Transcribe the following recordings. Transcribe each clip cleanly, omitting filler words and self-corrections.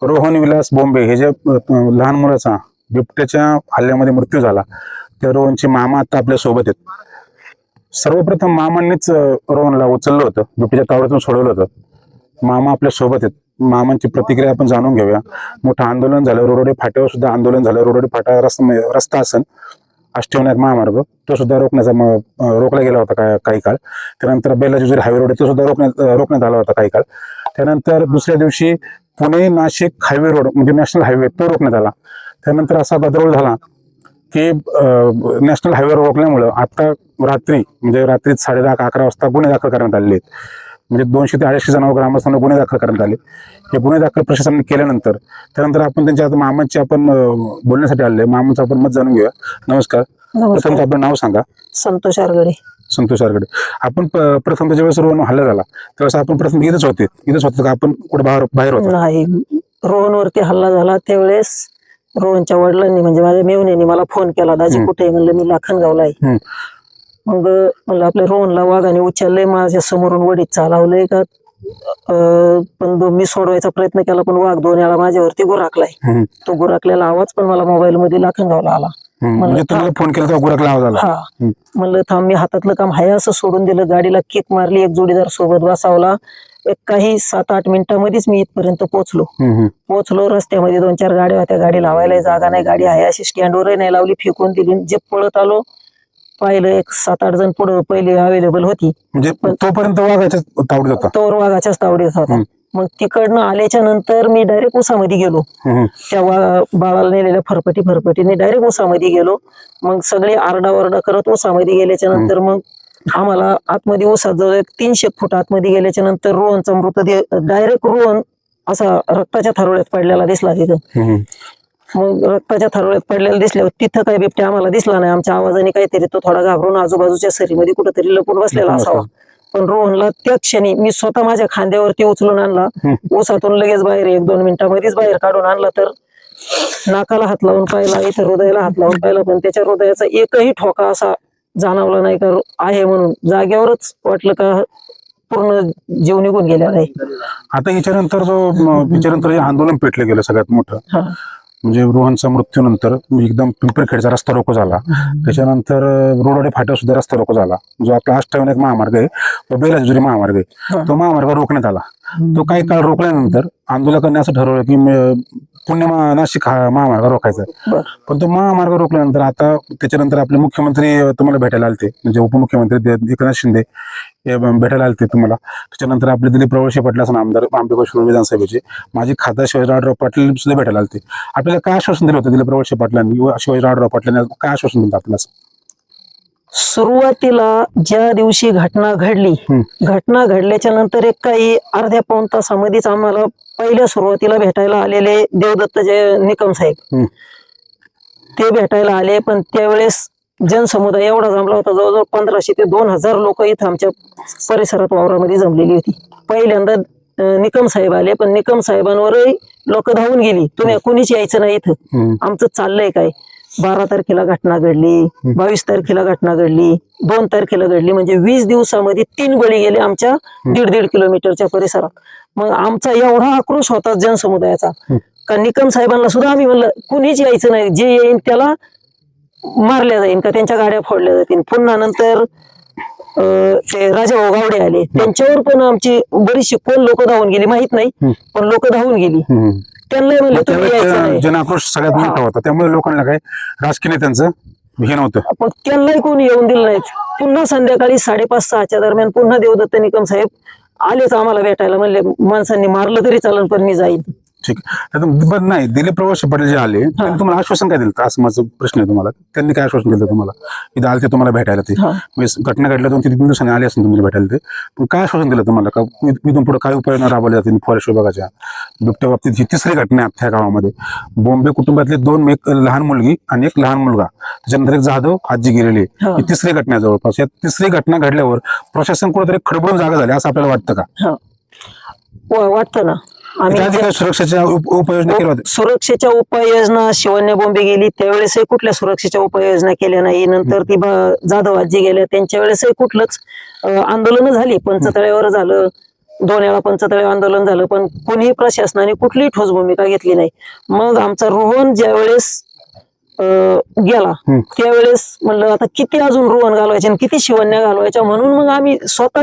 रोहन विलास बोंबे हे जे लहान मुलाचा बिबट्याच्या हल्ल्यामध्ये मृत्यू झाला, त्या रोहनचे मामा आता आपल्या सोबत आहेत. सर्वप्रथम मामांनीच रोहनला उचललं होतं, बिबट्याच्या तावडीतून सोडवलं होतं. मामा आपल्या सोबत आहेत. मामांची प्रतिक्रिया आपण जाणून घेऊया. मोठं आंदोलन झालं, रोडोडे फाट्यावर सुद्धा आंदोलन झालं. रोडोडे फाटा रस्ता असन अष्टविनायक महामार्ग, तो सुद्धा रोखला गेला होता काही काळ. त्यानंतर बेलाजुरी हायवे रोड तो सुद्धा रोखण्यात आला होता काही काळ. त्यानंतर दुसऱ्या दिवशी पुणे नाशिक हायवे रोड म्हणजे नॅशनल हायवे तो रोखण्यात आला. त्यानंतर असा गदारोळ झाला की नॅशनल हायवे रोखल्यामुळं आता रात्री 10:30-11 वाजता गुन्हे दाखल करण्यात आलेले आहेत. म्हणजे 200 ते 250 जणांवर ग्रामस्थांना गुन्हे दाखल करण्यात आले. हे गुन्हे दाखल प्रशासनाने केल्यानंतर त्यानंतर आपण त्यांच्या मामांची आपण बोलण्यासाठी आले. मामांचं आपण मत जाणून घेऊया. नमस्कार. प्रथम आपलं नाव सांगा. संतोष आरगडे. संतोष आरगडे. आपण प्रथम त्याच्या वेळेस रोहन हल्ला झाला त्यावेळेस आपण प्रथम इथंच होते का आपण कुठे बाहेर होतो? नाही, रोहनवरती हल्ला झाला त्यावेळेस रोहनच्या वडिलांनी म्हणजे माझ्या मेवण्याने मला फोन केला, दाजी कुठे? म्हणलं मी लाखनगावला आहे. मग म्हणलं आपल्या रोहनला वाघाने उचललंय, माझ्या समोरून वडीत चालवलंय का, पण मी सोडवायचा प्रयत्न केला पण वाघ 2 वेळा माझ्यावरती गुराकलाय. तो गुराकलेला आवाज पण मला मोबाईल मध्ये लाखनगावला आला. फोन केला गुराकला आवाज आला. हा, म्हणलं थांब, मी हातातलं काम हाय असं सोडून दिलं, गाडीला किक मारली, एक जोडीदार सोबत बसावला. एक काही 7-8 मिनिटांमध्येच मी इथपर्यंत पोहोचलो. रस्त्यामध्ये 2-4 गाड्या होत्या, गाडी लावायला जागा नाही, गाडी आहे अशी स्टँडवर नाही लावली, फेकून दिली. जे पळत आलो पाहिलं एक 7-8 जण पुढे पहिले अवेलेबल होती. म्हणजे तोपर्यंत वाघाच्याच तावडीत होता. तोवर वाघाच्याच तावडीत होता. मग तिकडनं आल्याच्या नंतर मी डायरेक्ट उसामध्ये गेलो. त्या बाळाला नेलेल्या फरफटीने डायरेक्ट उसामध्ये गेलो. मग सगळे आरडाओरडा करत उसामध्ये गेल्याच्या नंतर मग आम्हाला आतमध्ये उसात जवळ 300 फूट आतमध्ये गेल्याच्या नंतर रोहनचा मृतदेह डायरेक्ट रोहन असा रक्ताच्या थारोळ्यात पडलेला दिसला तिथं. मग रक्ताच्या थारोळ्यात पडलेला दिसल्यावर तिथं काही बिबट्या आम्हाला दिसला नाही. आमच्या आवाजाने काहीतरी तो थोडा घाबरून आजूबाजूच्या सरीमध्ये कुठेतरी लपून बसलेला असावा. पण रोहनला त्या क्षणी मी स्वतः माझ्या खांद्यावरती उचलून आणला, ऊसातून लगेच बाहेर 1-2 मिनिटांमध्येच बाहेर काढून आणला. तर नाकाला हात लावून पाहिला, इथं हृदयाला हात लावून पाहिला, पण त्याच्या हृदयाचा एकही ठोका असा जाणवला नाही का आहे म्हणून. जागेवरच वाटलं का पूर्ण जीव निघून गेलेला आहे. आता याच्यानंतर आंदोलन पेटलं गेलं सगळ्यात मोठं म्हणजे रोहनचा मृत्यूनंतर एकदम पिंपरखेडचा रस्ता रोको झाला. त्याच्यानंतर रोडोडे फाट्यावर सुद्धा रस्ता रोको झाला. जो आपला अष्टविनायक महामार्ग आहे तो बेलाजुरी महामार्ग आहे, तो महामार्ग रोखण्यात आला. तो काही काळ रोखल्यानंतर आंदोलकांनी असं ठरवलं की पुणे नाशिक हा महामार्ग रोखायचा. पण तो महामार्ग रोखल्यानंतर आता त्याच्यानंतर आपले मुख्यमंत्री तुम्हाला भेटायला आलते, म्हणजे उपमुख्यमंत्री एकनाथ शिंदे हे भेटायला आलते तुम्हाला. त्याच्यानंतर आपले दिलीप वळसे पाटील असं आमदार आंबेगाव विधानसभेचे माजी खासदार शिवाजीराव पाटील सुद्धा भेटायला आलते. आपल्याला काय आश्वासन दिलं होतं दिलीप वळसे पाटलांनी व शिवाजीराव पाटलांनी काय आश्वासन दिलं आपल्याला? सुरुवातीला ज्या दिवशी घटना घडल्याच्या नंतर एक काही अर्ध्या-पाऊण तासामध्येच आम्हाला पहिल्या सुरुवातीला भेटायला आलेले देवदत्त निकम साहेब ते भेटायला आले. पण त्यावेळेस जनसमुदाय एवढा जमला होता, जवळजवळ 1500 ते 2000 लोक इथं आमच्या परिसरात वावरामध्ये जमलेली होती. पहिल्यांदा निकम साहेब आले, पण निकम साहेबांवरही लोक धावून गेली, तुम्ही कुणीच यायचं नाही इथं, आमचं चाललंय काय. 12 तारखेला घटना घडली, 22 तारखेला घटना घडली, 2 तारखेला घडली, म्हणजे 20 दिवसामध्ये 3 बळी गेले आमच्या 1.5 किलोमीटरच्या परिसरात. मग आमचा एवढा आक्रोश होता जनसमुदायाचा का निकम साहेबांना सुद्धा आम्ही म्हणलं कुणीच यायचं नाही, जे येईन त्याला मारल्या जाईल का त्यांच्या गाड्या फोडल्या जातील. पुन्हा नंतर ते राजाभाऊ गावडे आले, त्यांच्यावर पण आमची बरीचशी कोण लोक धावून गेली माहित नाही, पण लोक धावून गेली. त्यांना म्हणलं तुम्ही यायचं नाही. जनआक्रोश सगळ्यात मोठा होता, त्यामुळे लोकांना काय राजकीय नेत्यांचं हे नव्हतं. पण त्यांनाही कोणी येऊन दिलं नाही. पुन्हा संध्याकाळी 5:30-6च्या दरम्यान पुन्हा देवदत्त निकम साहेब आलेच आम्हाला भेटायला. म्हणले माणसांनी मारलं तरी चालेल पण मी जाईल. ठीक आहे. नाही, दिलीप वळसे पाटील जे आले त्यांनी तुम्हाला आश्वासन काय दिलं? असं माझा प्रश्न आहे तुम्हाला, त्यांनी काय आश्वासन दिलं तुम्हाला? इथं आले ते तुम्हाला भेटायला, ते घटना घडल्या 2-3 दिवसांनी आले असेल तुम्हाला भेटायला ते, पण काय आश्वासन दिलं तुम्हाला का इथून पुढे काय उपाययोजना राबवल्या जातील फॉरेस्ट विभागाच्या? बिबट्या बाबतीत ही 3री घटना आहे त्या गावामध्ये. बोंबे कुटुंबातले 2, एक लहान मुलगी आणि एक लहान मुलगा, त्याच्यानंतर एक जाधव आजी गेलेली, ही 3री घटना जवळपास. या 3री घटना घडल्यावर प्रशासन कुठेतरी खडबडून जागा झाले असं आपल्याला वाटतं का? वाटतं ना. सुरक्षेच्या उपाययोजना केल्या होत्या? सुरक्षेच्या उपाययोजना शिवण्या बोंबे गेली त्यावेळेसही कुठल्या सुरक्षेच्या उपाययोजना केल्या नाही. नंतर ती जाधव आजी गेल्या त्यांच्या वेळेसही कुठलंच आंदोलन झाली. पंचतळ्यावर झालं, 2 वेळा पंचतळे आंदोलन झालं, पण कोणीही प्रशासनाने कुठलीही ठोस भूमिका घेतली नाही. मग आमचा रोहन ज्या वेळेस गेला त्यावेळेस म्हणलं आता किती अजून रोहन घालवायचे आणि किती शिवण्या घालवायच्या, म्हणून मग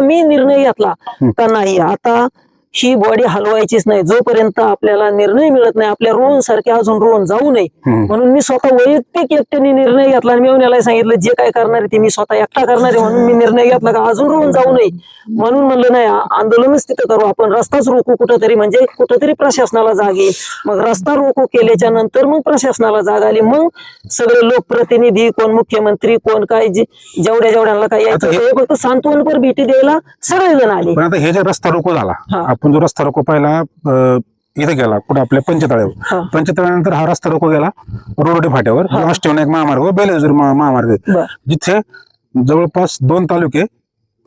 मी निर्णय घेतला का नाही, आता ही बॉडी हलवायचीच नाही जोपर्यंत आपल्याला निर्णय मिळत नाही, आपल्या रोहन सारखे अजून रोहन जाऊ नये. म्हणून मी स्वतः वैयक्तिक एकट्याने निर्णय घेतला आणि मेवण्याला सांगितलं जे काय करणार आहे ते मी स्वतः एकटा करणार आहे. म्हणून मी निर्णय घेतला का अजून रोहन जाऊ नये. म्हणून म्हणलं नाही, आंदोलनच तिथं करू आपण, रस्ताच रोको कुठंतरी, म्हणजे कुठंतरी प्रशासनाला जाग येईल. मग रस्ता रोको केल्याच्या नंतर मग प्रशासनाला जाग आली. मग सगळे लोकप्रतिनिधी, कोण मुख्यमंत्री, कोण काय, जेवढ्याला काय यायचं ते फक्त सांत्वनपर भेटी द्यायला सगळेजण आले. पण आता हे जे रस्ता रोको झाला, आपण जो रस्ता रोको पहिला इथे गेला कुठे आपल्या पंचतळ्यावर, पंचतळ्यानंतर हा रस्ता रोको गेला रोडे फाट्यावर, अष्टविनायक महामार्ग, बेलेजूर महामार्ग, जिथे जवळपास 2 तालुके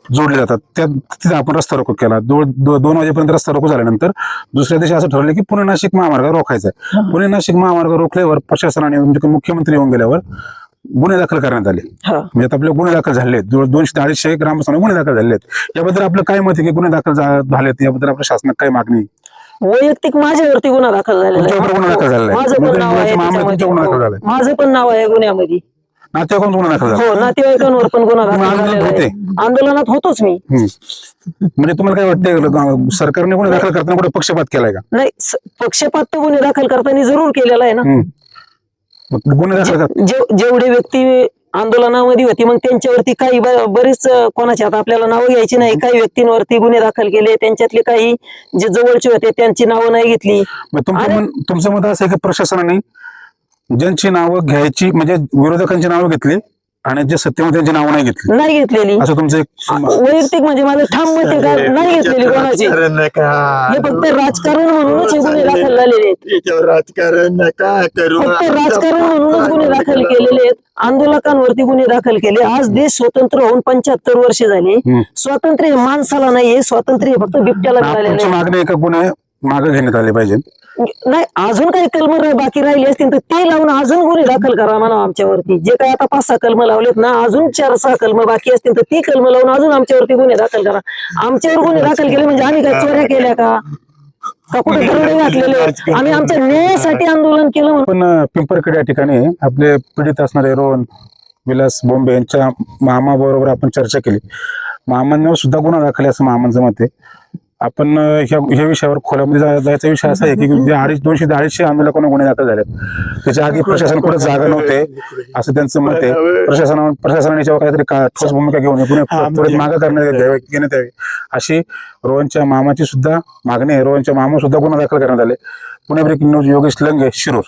जोडले जातात, तिथे आपण रस्ता रोको केला. 2 वाजेपर्यंत रस्ता रोको झाल्यानंतर दुसऱ्या दिवशी असं ठरवलं की पुणे नाशिक महामार्ग रोखायचा आहे. पुणे नाशिक महामार्ग रोखल्यावर प्रशासनाने, म्हणजे मुख्यमंत्री येऊन गेल्यावर गुन्हे दाखल करण्यात आले. म्हणजे आता आपले गुन्हे दाखल झाले, 200-250 ग्रामस्थांना गुन्हे दाखल झालेत. याबद्दल आपलं काय मत आहे की गुन्हे दाखल झालेत, याबद्दल आपल्या शासनात काय मागणी? वैयक्तिक माझ्यावरती गुन्हा दाखल झालेला आहे. माझं पण नाव आहे गुन्ह्यामध्ये. नातेवाईकांवर गुन्हा दाखल झाला? हो, नातेवाईकांवर पण गुन्हा दाखल झालेला आहे. आंदोलनात होतोच मी. म्हणजे तुम्हाला काय वाटतं, सरकारने गुन्हे दाखल करताना कुठे पक्षपात केलाय का? नाही, पक्षपात तर गुन्हे दाखल करताना जरूर केलेला आहे ना. गुन्हे दाखल जेवढे व्यक्ती आंदोलनामध्ये होती मग त्यांच्यावरती काही बरेच, कोणाची आता आपल्याला नावं घ्यायची नाही, काही व्यक्तींवरती गुन्हे दाखल केले. त्यांच्यातले काही जे जवळचे होते त्यांची नावं नाही घेतली. तुमचं मत असं आहे की प्रशासनाने ज्यांची नावं घ्यायची, म्हणजे विरोधकांची नावं घेतली आणि जे सत्तेमध्ये त्यांची नावं नाही घेतलेली, असं तुमचं वैयक्तिक, म्हणजे माझं ठाम मत आहे का नाही घेतलेली कोणाची. हे फक्त राजकारण म्हणूनच हे गुन्हे दाखल झालेले आहेत. राजकारण फक्त राजकारण म्हणूनच गुन्हे दाखल केलेले आहेत. आंदोलकांवरती गुन्हे दाखल केले. आज देश स्वतंत्र होऊन 75 वर्ष झाली. स्वातंत्र्य हे माणसाला नाहीये, स्वातंत्र्य हे फक्त बिबट्याला मिळालेलं आहे. मागणी एका गुन्हे मागे घेण्यात आले पाहिजे. नाही, अजून काही कलम बाकी राहिली असतील तर ते लावून अजून गुन्हे दाखल करा म्हणा आमच्यावरती. जे काही आता 5-6 कलम लावलेत ना, अजून 4-6 कलम बाकी असतील तर ती कलम लावून अजून आमच्यावरती गुन्हे दाखल करा. आमच्यावर गुन्हे दाखल केले म्हणजे आम्ही काय चोऱ्या केल्या का कुठे दरोडे घातलेले? आम्ही आमच्या न्यायासाठी आंदोलन केलं. पण पिंपरखेड या ठिकाणी आपले पीडित असणारे रोहन विलास बोंबे यांच्या मामा बरोबर आपण चर्चा केली. मामांवर सुद्धा गुन्हा दाखल असं मामांचं मत आहे. आपण ह्या विषयावर खोल्यामध्ये जायचा विषय असा आहे की 200-250 आंदोलकांना गुन्हे दाखल झाले. त्याच्या आधी प्रशासन कुठे जागा नव्हते असं त्यांचं मत आहे. प्रशासनाने जेव्हा काहीतरी ठोस भूमिका घेऊन गुन्हे मागे घेण्यात यावी अशी रोहनच्या मामाची सुद्धा मागणी आहे. रोहनच्या मामा सुद्धा गुन्हा दाखल करण्यात आले. Pune breaking news, Yogesh Lange, Shirur.